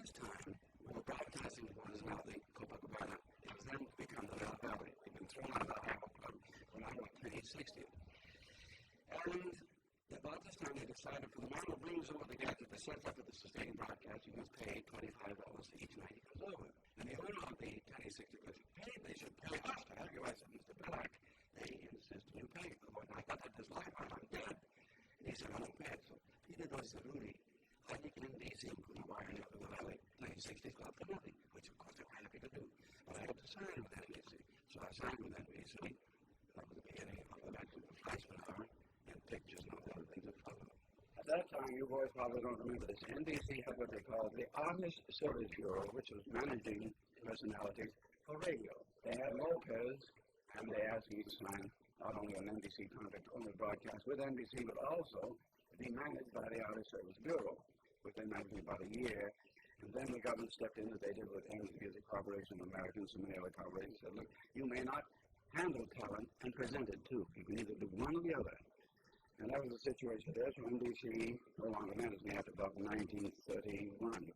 this time, we were broadcasting what is now the Copacabana. It was then become the Rudy Vallée. We'd been thrown out of the Apple Club when I was 2060. And about this time, they decided for the amount of rooms over the gate that they set up for the sustained broadcast, you must pay $25 each night it goes over. And the owner of the 1060 was paid. They should pay us to have you. I said, Mr. Belak, they insist you pay. And I got that this life while I'm dead. And he said, I don't pay it. So Peter goes to Rudy. I think in NBC, couldn't wire you to the Valley 1960 Club for nothing, which of course they were happy to do. But I had to sign with NBC. So I signed with NBC. That was the beginning of the maximum price per hour and pictures and all the other things that followed. At that time, you boys probably don't remember this. NBC had what they called the Artist Service Bureau, which was managing personalities for radio. They had Lopez, and they asked me to sign not only an NBC contract, only broadcast with NBC, but also to be managed by the Artist Service Bureau, which they managed me about a year. And then the government stepped in, as they did with English Music Corporation of America and so many other corporations, said, look, you may not handle talent and present it too. You can either do one or the other. And that was the situation there. So NBC no longer managed me after about 1931.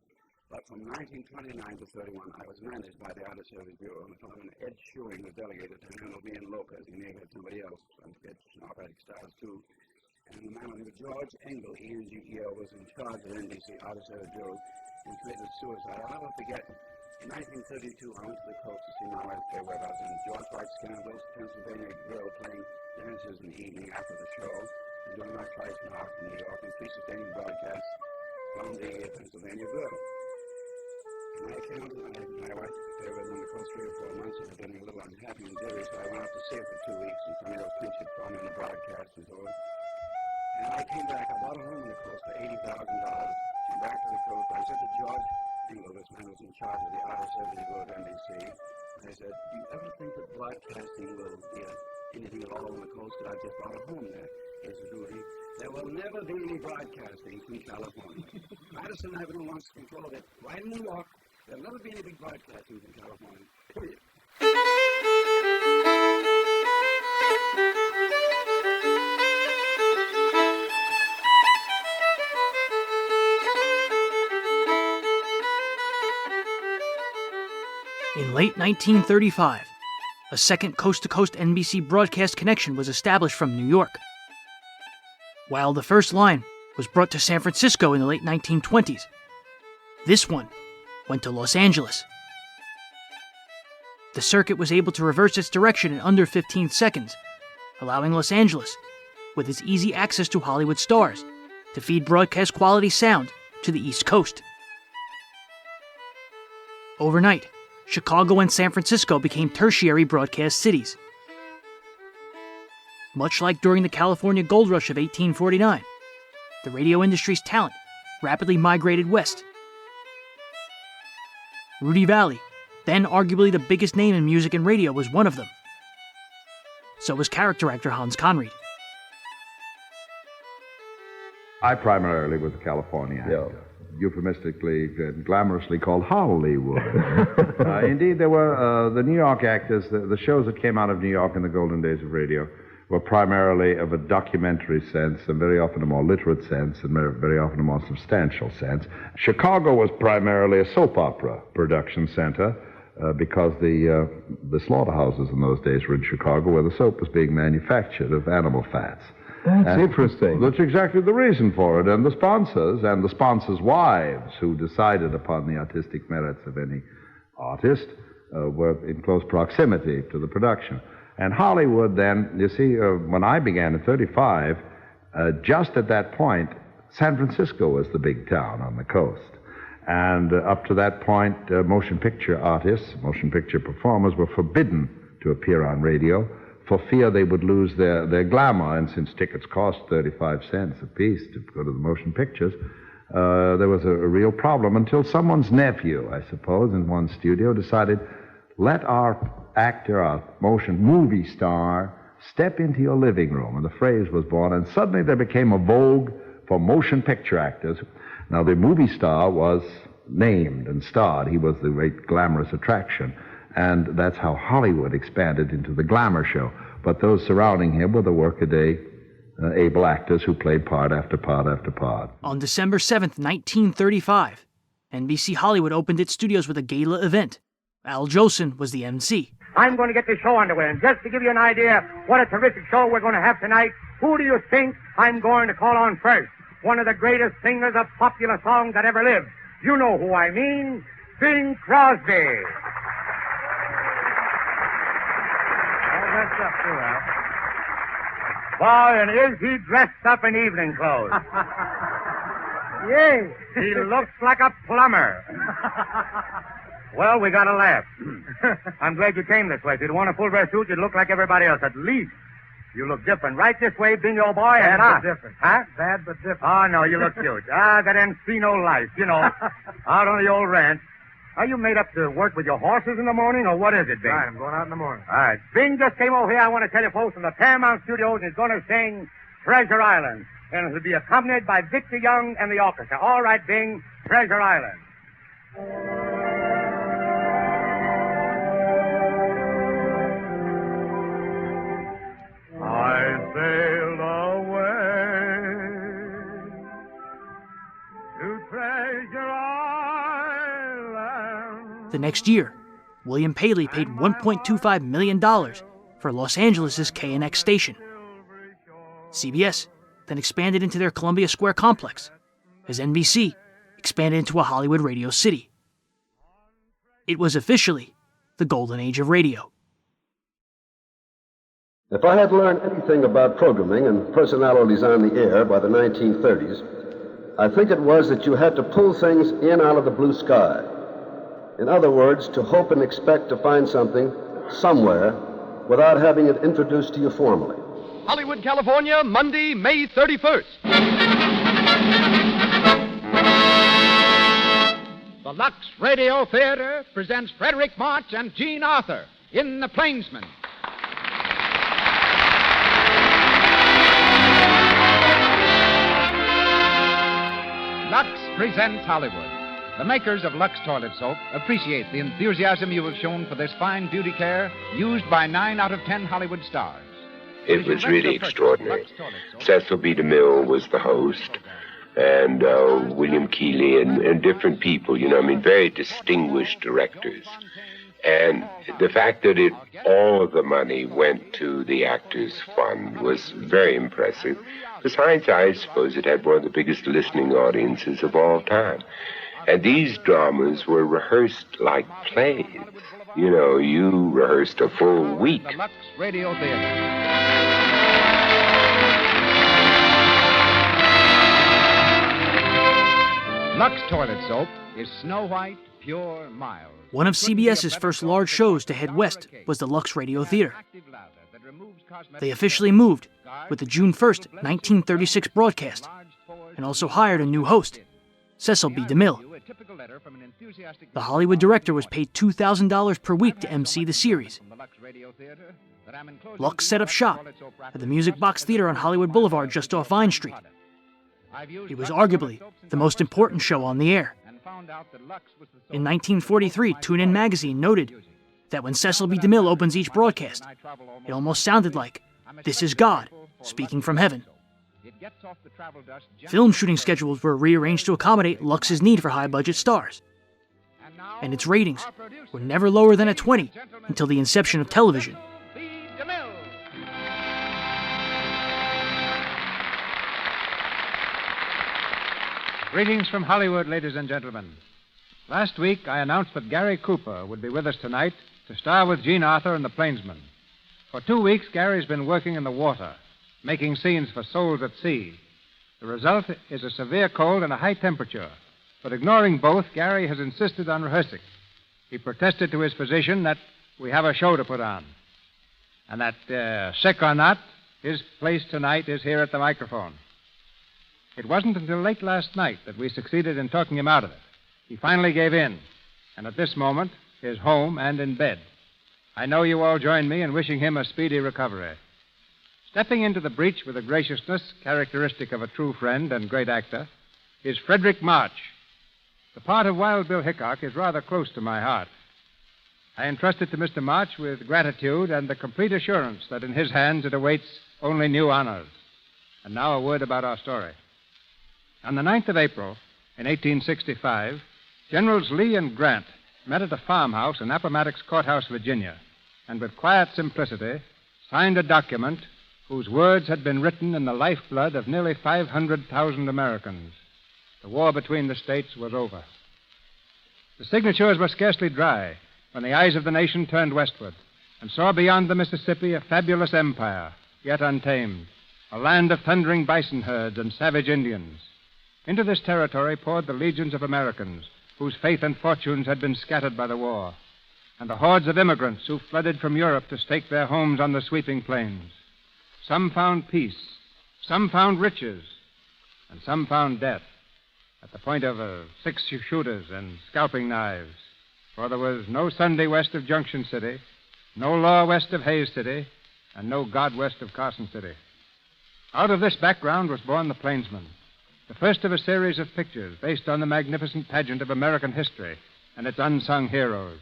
But from 1929 to 31, I was managed by the Artist Service Bureau. And the fellow Ed Shewing was delegated to handle me and Lopez. He may have had somebody else, and get operatic stars too. And the man named George Engel, E-N-G-E-L, was in charge of NBC Artist Service Bureau and committed suicide. I'll never forget, in 1932, I went to the coast to see my wife play where I was in George White Scandals, Pennsylvania girl playing dances in the evening after the show, and doing my flights now from New York and three sustaining broadcasts from the Pennsylvania girl. And I came to my wife there was on the coast 3 or 4 months, and I'd been a little unhappy and jittery, so I went out to see her for 2 weeks, and somebody else pinched it for me in the broadcast and so on. And I came back, I bought a home on the coast for $80,000. Came back to the coast. I said to George Engel, this man was in charge of the Artist Service Bureau at NBC, and I said, do you ever think that broadcasting will be anything at all on the coast? That I just bought a home there. He said, Rudy, there will never be any broadcasting from California. Madison Avenue wants to control it right in New York. There'll never be any big broadcasting from California, period. In late 1935, a second coast-to-coast NBC broadcast connection was established from New York, while the first line was brought to San Francisco in the late 1920s. This one went to Los Angeles. The circuit was able to reverse its direction in under 15 seconds, allowing Los Angeles, with its easy access to Hollywood stars, to feed broadcast quality sound to the East Coast. Overnight, Chicago and San Francisco became tertiary broadcast cities. Much like during the California Gold Rush of 1849, the radio industry's talent rapidly migrated west. Rudy Vallée, then arguably the biggest name in music and radio, was one of them. So was character actor Hans Conried. I primarily was a California actor. Euphemistically and glamorously called Hollywood. Indeed, there were the New York actors, the shows that came out of New York in the golden days of radio were primarily of a documentary sense and very often a more literate sense and very often a more substantial sense. Chicago was primarily a soap opera production center because the slaughterhouses in those days were in Chicago where the soap was being manufactured of animal fats. That's interesting. That's exactly the reason for it. And the sponsors' wives who decided upon the artistic merits of any artist were in close proximity to the production. And Hollywood then, you see, when I began in 35, just at that point, San Francisco was the big town on the coast. And up to that point, motion picture artists, motion picture performers were forbidden to appear on radio for fear they would lose their glamour. And since tickets cost 35 cents apiece to go to the motion pictures, there was a real problem until someone's nephew, I suppose, in one studio decided, let our actor, our movie star, step into your living room. And the phrase was born, and suddenly there became a vogue for motion picture actors. Now, the movie star was named and starred. He was the great glamorous attraction. And that's how Hollywood expanded into the glamour show. But those surrounding him were the workaday able actors who played part after part after part. On December 7th, 1935, NBC Hollywood opened its studios with a gala event. Al Jolson was the MC. I'm going to get this show underway, and just to give you an idea what a terrific show we're going to have tonight, who do you think I'm going to call on first? One of the greatest singers of popular songs that ever lived. You know who I mean, Bing Crosby. All dressed up, too, Al. Boy, and is he dressed up in evening clothes? Yay. He looks like a plumber. Well, we got to laugh. I'm glad you came this way. If you'd worn a full dress suit, you'd look like everybody else. At least you look different. Right this way, Bing, old boy. Bad and but different. Huh? Bad but different. Oh, no, you look cute. That Encino life, you know, out on the old ranch. Are you made up to work with your horses in the morning, or what is it, Bing? Right, I'm going out in the morning. All right. Bing just came over here. I want to tell you folks from the Paramount Studios, and he's going to sing Treasure Island. And it'll be accompanied by Victor Young and the orchestra. All right, Bing, Treasure Island. I sailed away to Treasure Island. The next year, William Paley paid $1.25 million for Los Angeles KNX station. CBS then expanded into their Columbia Square complex, as NBC expanded into a Hollywood radio city. It was officially the golden age of radio. If I had learned anything about programming and personalities on the air by the 1930s, I think it was that you had to pull things in out of the blue sky. In other words, to hope and expect to find something somewhere without having it introduced to you formally. Hollywood, California, Monday, May 31st. The Lux Radio Theater presents Frederick March and Jean Arthur in The Plainsman. Lux presents Hollywood. The makers of Lux Toilet Soap appreciate the enthusiasm you have shown for this fine beauty care used by 9 out of 10 Hollywood stars. It was really extraordinary. Cecil B. DeMille was the host, and William Keighley and different people, very distinguished directors. And the fact that all of the money went to the Actors Fund was very impressive. Besides, I suppose it had one of the biggest listening audiences of all time. And these dramas were rehearsed like plays. You rehearsed a full week. The Lux Radio Theater. Lux Toilet Soap is Snow White, pure, mild. One of CBS's first large shows to head west was the Lux Radio Theater. They officially moved with the June 1st, 1936 broadcast, and also hired a new host, Cecil B. DeMille. The Hollywood director was paid $2,000 per week to MC the series. Lux set up shop at the Music Box Theater on Hollywood Boulevard just off Vine Street. It was arguably the most important show on the air. In 1943, Tune In magazine noted that when Cecil B. DeMille opens each broadcast, it almost sounded like, "This is God, speaking from heaven." Film shooting schedules were rearranged to accommodate Lux's need for high-budget stars. And its ratings were never lower than a 20 until the inception of television. Greetings from Hollywood, ladies and gentlemen. Last week, I announced that Gary Cooper would be with us tonight to star with Jean Arthur in The Plainsman. For 2 weeks, Gary's been working in the water, making scenes for Souls at Sea. The result is a severe cold and a high temperature. But ignoring both, Gary has insisted on rehearsing. He protested to his physician that we have a show to put on. And that, sick or not, his place tonight is here at the microphone. It wasn't until late last night that we succeeded in talking him out of it. He finally gave in, and at this moment is home and in bed. I know you all join me in wishing him a speedy recovery. Stepping into the breach with a graciousness characteristic of a true friend and great actor is Frederick March. The part of Wild Bill Hickok is rather close to my heart. I entrust it to Mr. March with gratitude and the complete assurance that in his hands it awaits only new honors. And now a word about our story. On the 9th of April, in 1865, Generals Lee and Grant met at a farmhouse in Appomattox Courthouse, Virginia, and with quiet simplicity signed a document whose words had been written in the lifeblood of nearly 500,000 Americans. The war between the states was over. The signatures were scarcely dry when the eyes of the nation turned westward and saw beyond the Mississippi a fabulous empire, yet untamed, a land of thundering bison herds and savage Indians. Into this territory poured the legions of Americans whose faith and fortunes had been scattered by the war, and the hordes of immigrants who flooded from Europe to stake their homes on the sweeping plains. Some found peace, some found riches, and some found death at the point of 6-shooters and scalping knives. For there was no Sunday west of Junction City, no law west of Hayes City, and no God west of Carson City. Out of this background was born The Plainsman, the first of a series of pictures based on the magnificent pageant of American history and its unsung heroes.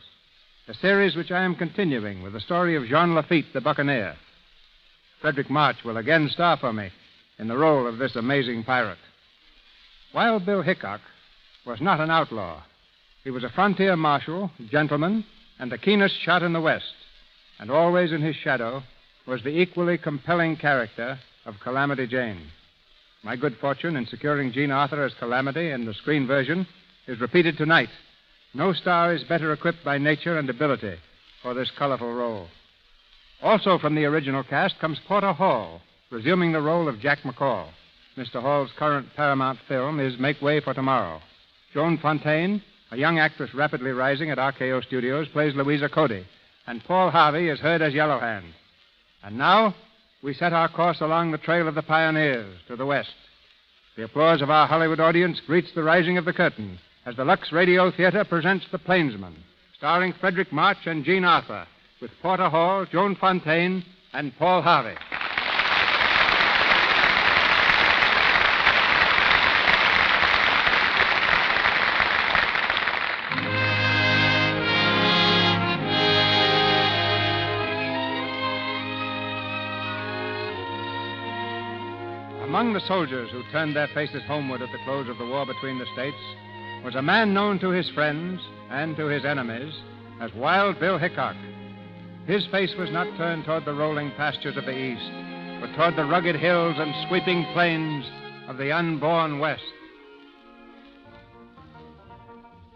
A series which I am continuing with the story of Jean Lafitte, the buccaneer. Frederick March will again star for me in the role of this amazing pirate. Wild Bill Hickok was not an outlaw. He was a frontier marshal, gentleman, and the keenest shot in the West. And always in his shadow was the equally compelling character of Calamity Jane. My good fortune in securing Jean Arthur as Calamity in the screen version is repeated tonight. No star is better equipped by nature and ability for this colorful role. Also from the original cast comes Porter Hall, resuming the role of Jack McCall. Mr. Hall's current Paramount film is Make Way for Tomorrow. Joan Fontaine, a young actress rapidly rising at RKO Studios, plays Louisa Cody, and Paul Harvey is heard as Yellow Hand. And now, we set our course along the trail of the pioneers to the west. The applause of our Hollywood audience greets the rising of the curtain as the Lux Radio Theater presents The Plainsman, starring Frederick March and Jean Arthur, with Porter Hall, Joan Fontaine, and Paul Harvey. Among the soldiers who turned their faces homeward at the close of the war between the states was a man known to his friends and to his enemies as Wild Bill Hickok. His face was not turned toward the rolling pastures of the East, but toward the rugged hills and sweeping plains of the unborn West.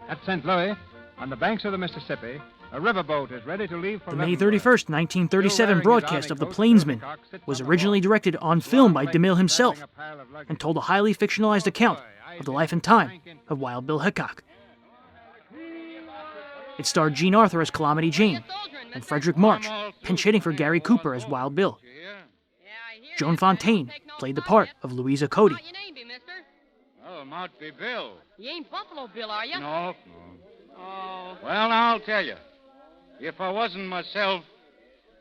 At St. Louis, on the banks of the Mississippi, a riverboat is ready to leave for The May 31st, 1937 broadcast of The Plainsman was originally directed on film by DeMille himself and told a highly fictionalized account of the life and time of Wild Bill Hickok. It starred Jean Arthur as Calamity Jane and Frederick March pinch hitting for Gary Cooper as Wild Bill. Joan Fontaine played the part of Louisa Cody. What's your name be, mister? Oh, it might be Bill. You ain't Buffalo Bill, are you? No. Oh. Well, now, I'll tell you. If I wasn't myself,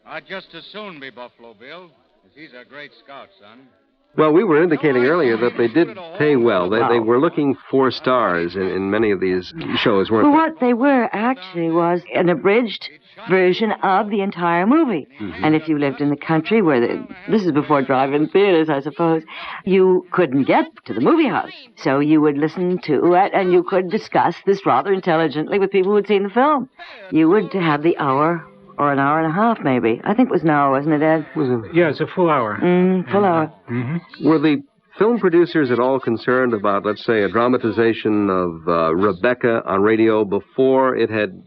I'd just as soon be Buffalo Bill, 'cause he's a great scout, son. Well, we were indicating earlier that they did pay well. They were looking for stars in many of these shows, weren't Well, they? what they were actually was an abridged version of the entire movie. Mm-hmm. And if you lived in the country where this is before drive-in theaters, I suppose, you couldn't get to the movie house. So you would listen to it and you could discuss this rather intelligently with people who had seen the film. You would have the hour or an hour and a half, maybe. I think it was an hour, wasn't it, Ed? Yeah, it's a full hour. Full hour. Mm-hmm. Were the film producers at all concerned about, let's say, a dramatization of Rebecca on radio before it had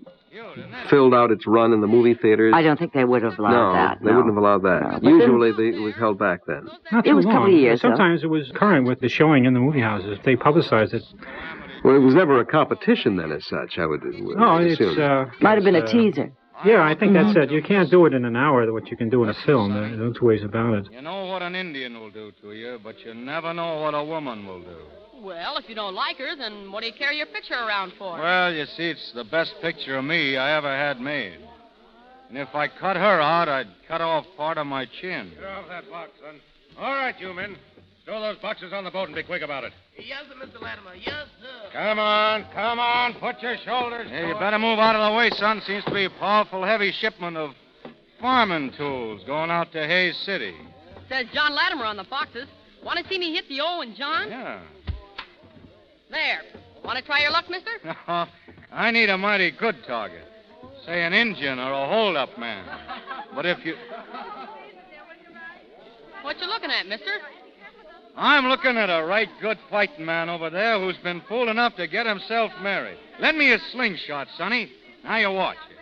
filled out its run in the movie theaters? I don't think they would have allowed that. They wouldn't have allowed that. No, Usually it was held back then. Not it too was a couple long. of years, Sometimes it was current with the showing in the movie houses. They publicized it. Well, it was never a competition then as such, I would assume. Might have been a teaser. Yeah, I think that's it. You can't do it in an hour what you can do in a film. There are no two ways about it. You know what an Indian will do to you, but you never know what a woman will do. Well, if you don't like her, then what do you carry your picture around for? Well, you see, it's the best picture of me I ever had made. And if I cut her out, I'd cut off part of my chin. Get off that box, son. All right, you men. Throw those boxes on the boat and be quick about it. Yes, sir, Mr. Latimer. Yes, sir. Come on. Put your shoulders. Hey, you better move out of the way, son. Seems to be a powerful heavy shipment of farming tools going out to Hayes City. Says John Latimer on the boxes. Want to see me hit the O and John? Yeah. There. Want to try your luck, mister? No, I need a mighty good target. Say an Indian or a hold-up man. But if you... What you looking at, mister? I'm looking at a right good fighting man over there who's been fool enough to get himself married. Lend me a slingshot, Sonny. Now you watch it.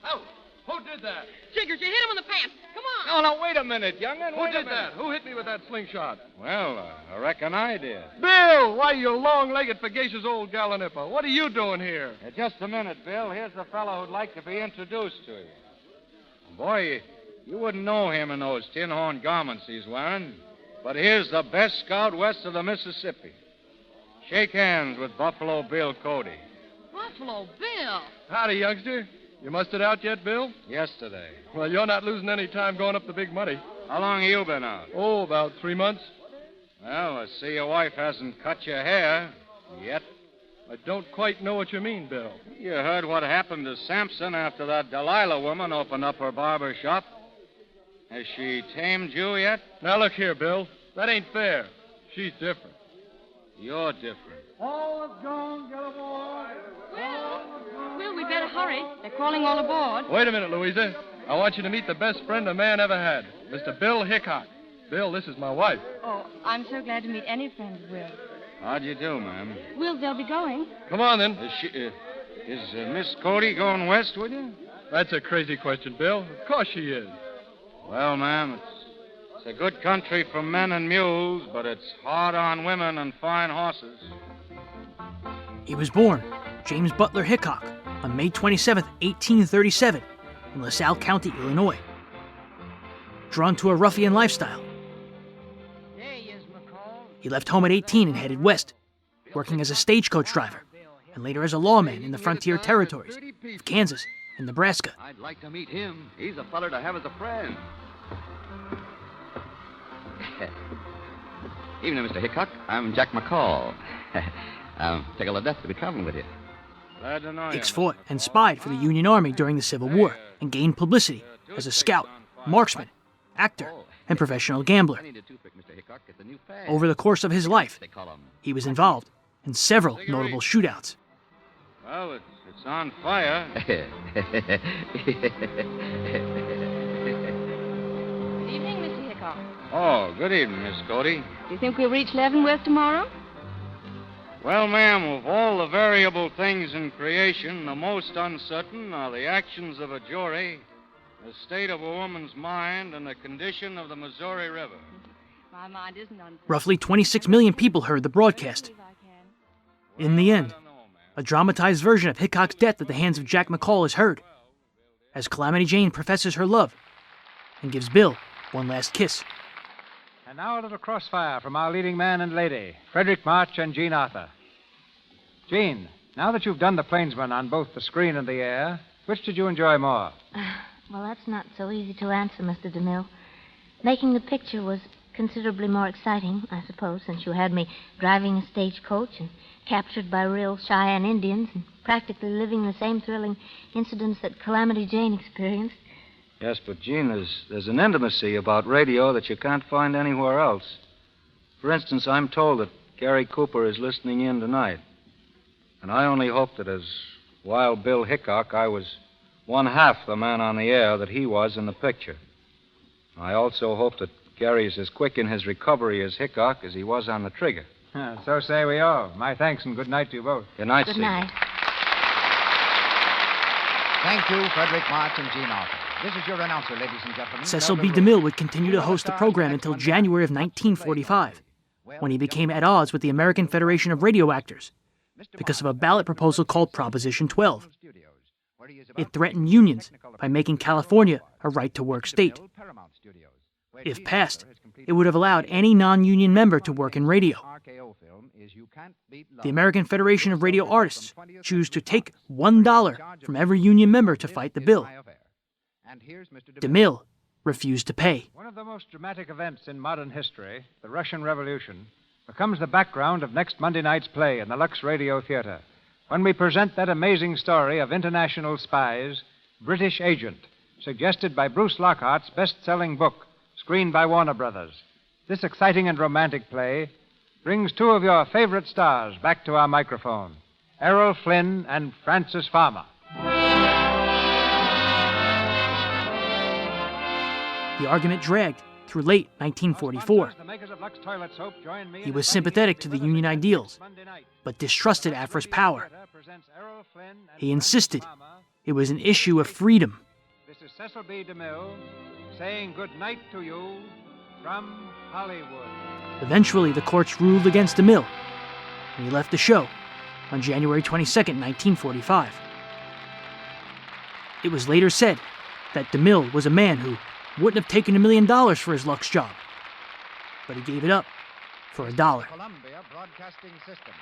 Oh, who did that? Jiggers, you hit him in the pants. Come on. No, wait a minute, young'un. Who did that? Who hit me with that slingshot? Well, I reckon I did. Bill! Why, you long-legged, sagacious old galanipper. What are you doing here? Just a minute, Bill. Here's a fellow who'd like to be introduced to you. Boy, you wouldn't know him in those tin horn garments he's wearing. But here's the best scout west of the Mississippi. Shake hands with Buffalo Bill Cody. Buffalo Bill. Howdy, youngster. You mustered out yet, Bill? Yesterday. Well, you're not losing any time going up the big muddy. How long have you been out? Oh, about 3 months. Well, I see your wife hasn't cut your hair yet. I don't quite know what you mean, Bill. You heard what happened to Sampson after that Delilah woman opened up her barber shop. Has she tamed you yet? Now, look here, Bill. That ain't fair. She's different. You're different. All is gone, yellow boy. Will, we better hurry. They're crawling all aboard. Wait a minute, Louisa. I want you to meet the best friend a man ever had, Mr. Bill Hickok. Bill, this is my wife. Oh, I'm so glad to meet any friend of Will. How'd you do, ma'am? Will, they'll be going. Come on, then. Is Miss Cody going west with you? That's a crazy question, Bill. Of course she is. Well, ma'am, it's a good country for men and mules, but it's hard on women and fine horses. He was born, James Butler Hickok, on May 27, 1837, in LaSalle County, Illinois. Drawn to a ruffian lifestyle, he left home at 18 and headed west, working as a stagecoach driver, and later as a lawman in the frontier territories of Kansas and Nebraska. I'd like to meet him. He's a feller to have as a friend. Evening, Mr. Hickok. I'm Jack McCall. Tickle to death to be traveling with you. Glad to know you. Hicks fought and spied for the Union Army during the Civil War and gained publicity as a scout, marksman, actor, and professional gambler. Over the course of his life, he was involved in several notable shootouts. Well, it's on fire. Good evening, Mr. Hickok. Oh, good evening, Miss Cody. Do you think we'll reach Leavenworth tomorrow? Well, ma'am, of all the variable things in creation, the most uncertain are the actions of a jury, the state of a woman's mind, and the condition of the Missouri River. My mind isn't uncertain. Roughly 26 million people heard the broadcast. In the end, a dramatized version of Hickok's death at the hands of Jack McCall is heard, as Calamity Jane professes her love and gives Bill one last kiss. And now a little crossfire from our leading man and lady, Frederick March and Jean Arthur. Jean, now that you've done the Plainsman on both the screen and the air, which did you enjoy more? Well, that's not so easy to answer, Mr. DeMille. Making the picture was considerably more exciting, I suppose, since you had me driving a stagecoach and captured by real Cheyenne Indians and practically living the same thrilling incidents that Calamity Jane experienced. Yes, but, Jean, there's an intimacy about radio that you can't find anywhere else. For instance, I'm told that Gary Cooper is listening in tonight. And I only hope that as Wild Bill Hickok, I was one half the man on the air that he was in the picture. I also hope that Gary's as quick in his recovery as Hickok as he was on the trigger. So say we all. My thanks and good night to you both. Good night, Good Steve. night. Thank you, Frederick March and Jean Arthur. This is your announcer, ladies and gentlemen. Cecil B. DeMille would continue to host the program until January of 1945, when he became at odds with the American Federation of Radio Actors because of a ballot proposal called Proposition 12. It threatened unions by making California a right-to-work state. If passed, it would have allowed any non-union member to work in radio. The American Federation of Radio Artists choose to take $1 from every union member to fight the bill. DeMille refused to pay. One of the most dramatic events in modern history, the Russian Revolution, becomes the background of next Monday night's play in the Lux Radio Theater, when we present that amazing story of international spies, British Agent, suggested by Bruce Lockhart's best-selling book, screened by Warner Brothers. This exciting and romantic play brings two of your favorite stars back to our microphone, Errol Flynn and Frances Farmer. The argument dragged through late 1944. He was sympathetic to the Union ideals, but distrusted Afra's power. He insisted it was an issue of freedom. This is Cecil B. DeMille saying good night to you from Hollywood. Eventually, the courts ruled against DeMille, and he left the show on January 22, 1945. It was later said that DeMille was a man who wouldn't have taken $1 million for his Lux job, but he gave it up for $1. Columbia Broadcasting System.